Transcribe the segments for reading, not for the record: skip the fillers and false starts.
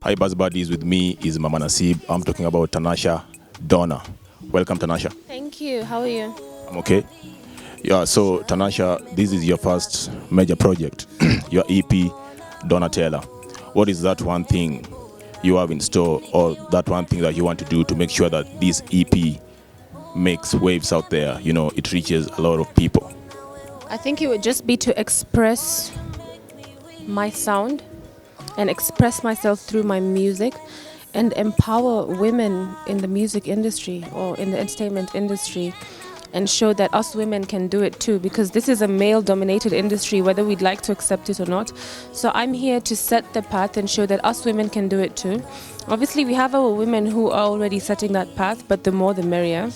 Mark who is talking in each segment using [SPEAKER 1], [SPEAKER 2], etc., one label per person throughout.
[SPEAKER 1] Hi, Buzz Buddies. With me is Mama Nasib. I'm talking about Tanasha Donna. Welcome, Tanasha.
[SPEAKER 2] Thank you. How are you?
[SPEAKER 1] I'm okay. Yeah, so Tanasha, this is your first major project, your EP, Donna Taylor. What is that one thing you have in store, or that one thing that you want to do to make sure that this EP makes waves out there? You know, it reaches a lot of people.
[SPEAKER 2] I think it would just be to express my sound and express myself through my music and empower women in the music industry or in the entertainment industry and show that us women can do it too, because this is a male-dominated industry, whether we'd like to accept it or not. So I'm here to set the path and show that us women can do it too. Obviously, we have our women who are already setting that path, but the more the merrier.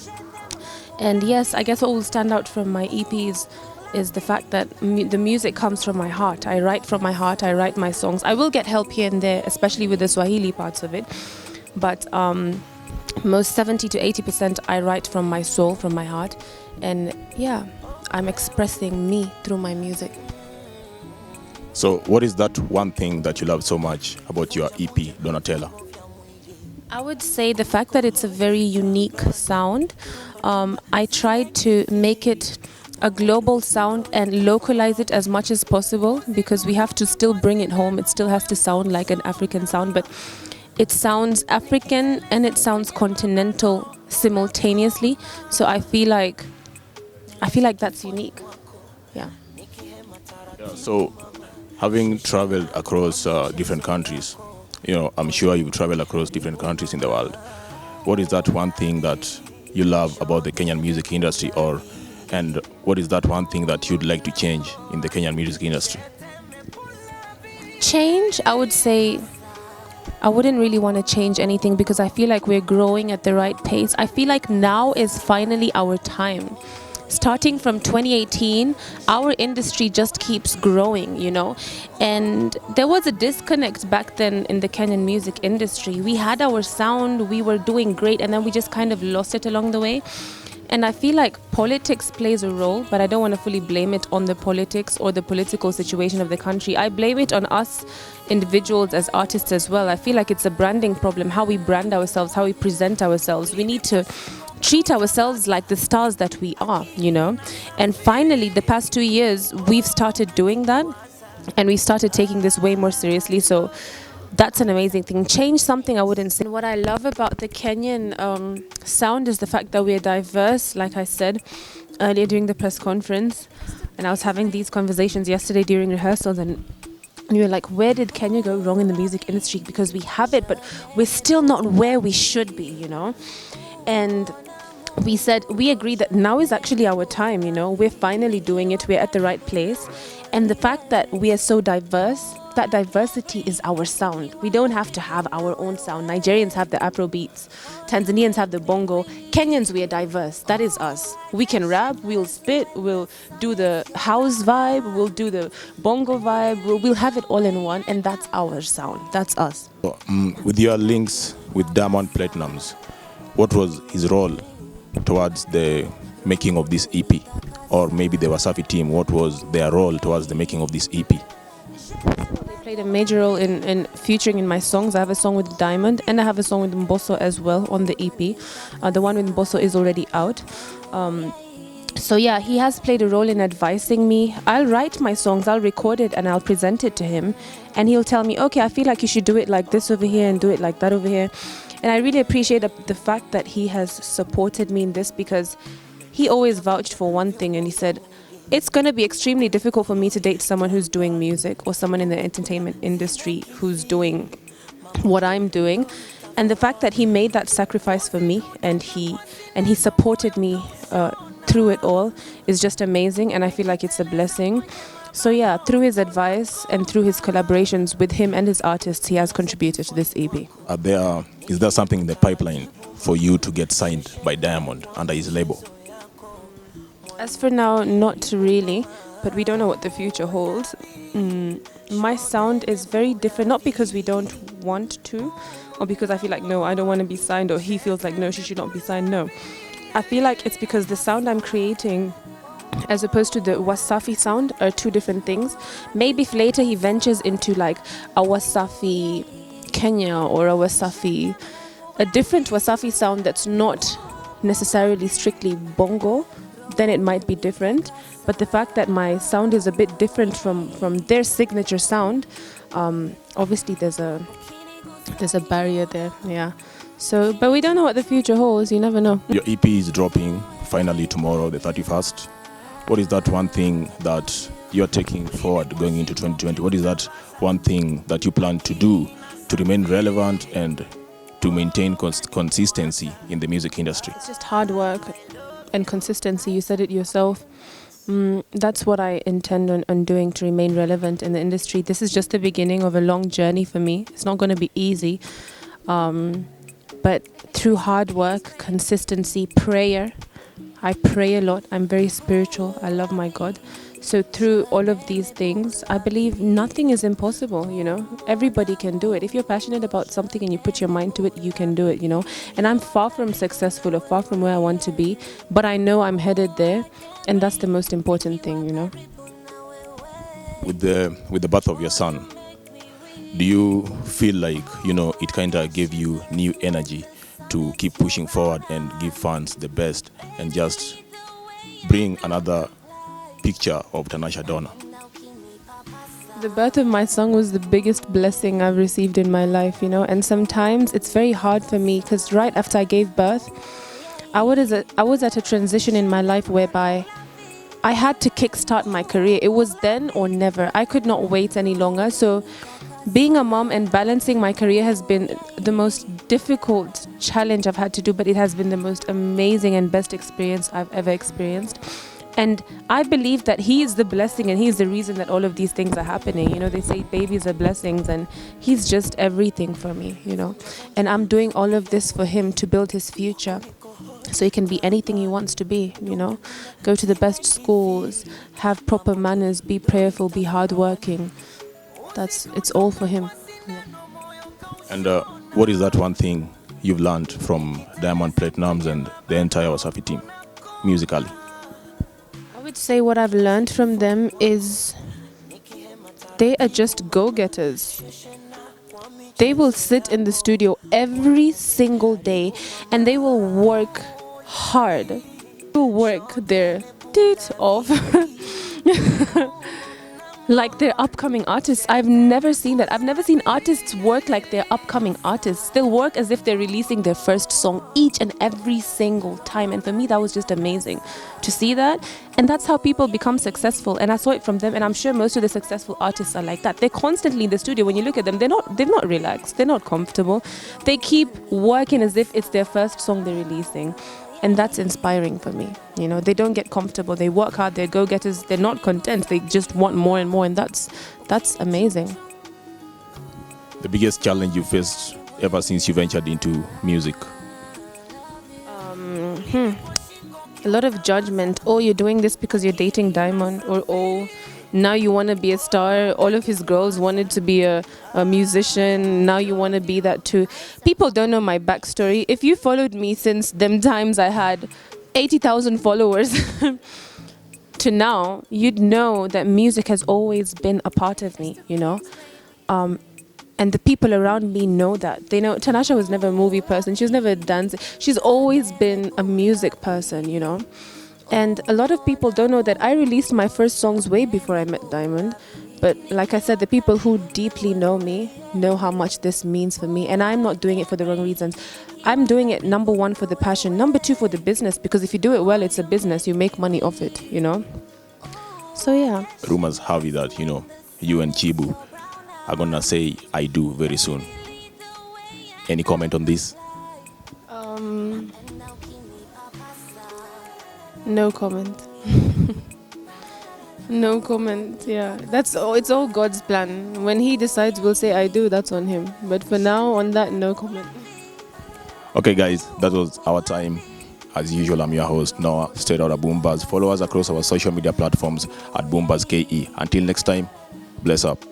[SPEAKER 2] And yes, I guess what will stand out from my EPs is the fact that the music comes from my heart. I write from my heart, I write my songs. I will get help here and there, especially with the Swahili parts of it. But most 70 to 80% I write from my soul, from my heart. And yeah, I'm expressing me through my music.
[SPEAKER 1] So what is that one thing that you love so much about your EP, Donna Taylor?
[SPEAKER 2] I would say the fact that it's a very unique sound. I tried to make it a global sound and localize it as much as possible, because we have to still bring it home. It still has to sound like an African sound, but it sounds African and it sounds continental simultaneously. So I feel like that's unique. Yeah.
[SPEAKER 1] Yeah, so having traveled across different countries, you know, I'm sure you've traveled across different countries in the world. What is that one thing that you love about the Kenyan music industry, and what is that one thing that you'd like to change in the Kenyan music industry?
[SPEAKER 2] Change, I would say, I wouldn't really want to change anything, because I feel like we're growing at the right pace. I feel like now is finally our time. Starting from 2018, our industry just keeps growing, you know. And there was a disconnect back then in the Kenyan music industry. We had our sound, we were doing great, and then we just kind of lost it along the way. And I feel like politics plays a role, but I don't want to fully blame it on the politics or the political situation of the country. I blame it on us individuals as artists as well. I feel like it's a branding problem, how we brand ourselves, how we present ourselves. We need to treat ourselves like the stars that we are, you know. And finally, the past 2 years, we've started doing that, and we started taking this way more seriously. So that's an amazing thing. Change something, I wouldn't say. What I love about the Kenyan sound is the fact that we're diverse, like I said earlier during the press conference. And I was having these conversations yesterday during rehearsals, and we were like, where did Kenya go wrong in the music industry? Because we have it, but we're still not where we should be, you know? And we agreed that now is actually our time, you know? We're finally doing it. We're at the right place. And the fact that we are so diverse, that diversity is our sound. We don't have to have our own sound. Nigerians have the Afro beats. Tanzanians have the bongo. Kenyans, we are diverse. That is us. We can rap, we'll spit, we'll do the house vibe, we'll do the bongo vibe, we'll have it all in one, and that's our sound. That's us.
[SPEAKER 1] So, with your links with Diamond Platnumz, what was his role towards the making of this EP? Or maybe the Wasafi team, what was their role towards the making of this EP?
[SPEAKER 2] They played a major role in featuring in my songs. I have a song with Damond, and I have a song with Mbosso as well on the EP. The one with Mbosso is already out. So yeah, he has played a role in advising me. I'll write my songs, I'll record it, and I'll present it to him. And he'll tell me, okay, I feel like you should do it like this over here and do it like that over here. And I really appreciate the fact that he has supported me in this, because he always vouched for one thing, and he said, it's going to be extremely difficult for me to date someone who's doing music, or someone in the entertainment industry who's doing what I'm doing. And the fact that he made that sacrifice for me, and he supported me through it all, is just amazing, and I feel like it's a blessing. So yeah, through his advice and through his collaborations with him and his artists, he has contributed to this EP.
[SPEAKER 1] Is there something in the pipeline for you to get signed by Diamond under his label?
[SPEAKER 2] As for now, not really, but we don't know what the future holds. My sound is very different, not because we don't want to, or because I feel like, no, I don't want to be signed, or he feels like, no, she should not be signed. No, I feel like it's because the sound I'm creating, as opposed to the Wasafi sound, are two different things. Maybe if later he ventures into like a Wasafi Kenya or a Wasafi, a different Wasafi sound that's not necessarily strictly bongo, then it might be different. But the fact that my sound is a bit different from their signature sound, obviously there's a barrier there, yeah. So, but we don't know what the future holds. You never know.
[SPEAKER 1] Your EP is dropping finally tomorrow, the 31st. What is that one thing that you're taking forward going into 2020? What is that one thing that you plan to do to remain relevant and to maintain consistency in the music industry?
[SPEAKER 2] It's just hard work and consistency. You said it yourself. That's what I intend on doing to remain relevant in the industry. This is just the beginning of a long journey for me. It's not going to be easy. But through hard work, consistency, prayer, I pray a lot. I'm very spiritual. I love my God. So through all of these things, I believe nothing is impossible, you know. Everybody can do it. If you're passionate about something and you put your mind to it, you can do it, you know. And I'm far from successful or far from where I want to be, but I know I'm headed there, and that's the most important thing, you know.
[SPEAKER 1] With the birth of your son, do you feel like, you know, it kind of gave you new energy to keep pushing forward and give fans the best and just bring another picture of Tanasha Donna?
[SPEAKER 2] The birth of my son was the biggest blessing I've received in my life, you know, and sometimes it's very hard for me because right after I gave birth, I was at a transition in my life whereby I had to kickstart my career. It was then or never. I could not wait any longer. So being a mom and balancing my career has been the most difficult challenge I've had to do, but it has been the most amazing and best experience I've ever experienced. And I believe that he is the blessing and he is the reason that all of these things are happening. You know, they say babies are blessings and he's just everything for me, you know. And I'm doing all of this for him to build his future so he can be anything he wants to be, you know. Go to the best schools, have proper manners, be prayerful, be hardworking. It's all for him. Yeah.
[SPEAKER 1] And what is that one thing you've learned from Diamond Platnumz and the entire Wasafi team musically?
[SPEAKER 2] I would say what I've learned from them is they are just go-getters. They will sit in the studio every single day and they will work hard. They will work their teeth off. Like they're upcoming artists. I've never seen that. I've never seen artists work like they're upcoming artists. They'll work as if they're releasing their first song each and every single time. And for me, that was just amazing to see that. And that's how people become successful. And I saw it from them. And I'm sure most of the successful artists are like that. They're constantly in the studio. When you look at them, they're not relaxed. They're not comfortable. They keep working as if it's their first song they're releasing. And that's inspiring for me. You know, they don't get comfortable. They work hard. They're go-getters. They're not content. They just want more and more. And that's amazing.
[SPEAKER 1] The biggest challenge you faced ever since you ventured into music?
[SPEAKER 2] A lot of judgment. Oh, you're doing this because you're dating Diamond. Or, oh, now you want to be a star. All of his girls wanted to be a musician. Now you want to be that too. People don't know my backstory. If you followed me since them times I had 80,000 followers to now, you'd know that music has always been a part of me, you know. And the people around me know that. They know Tanasha was never a movie person. She was never a dancer. She's always been a music person, you know. And a lot of people don't know that I released my first songs way before I met Diamond. But like I said, the people who deeply know me know how much this means for me. And I'm not doing it for the wrong reasons. I'm doing it, number one, for the passion. Number two, for the business. Because if you do it well, it's a business. You make money off it, you know. So, yeah.
[SPEAKER 1] Rumors have it that, you know, you and Chibu are going to say I do very soon. Any comment on this?
[SPEAKER 2] No comment. No comment, yeah. That's all, it's all God's plan. When he decides we'll say I do, that's on him. But for now, on that, no comment.
[SPEAKER 1] Okay, guys, that was our time. As usual, I'm your host, Noah, straight out of Boombuzz. Follow us across our social media platforms at Boombuzz KE. Until next time, bless up.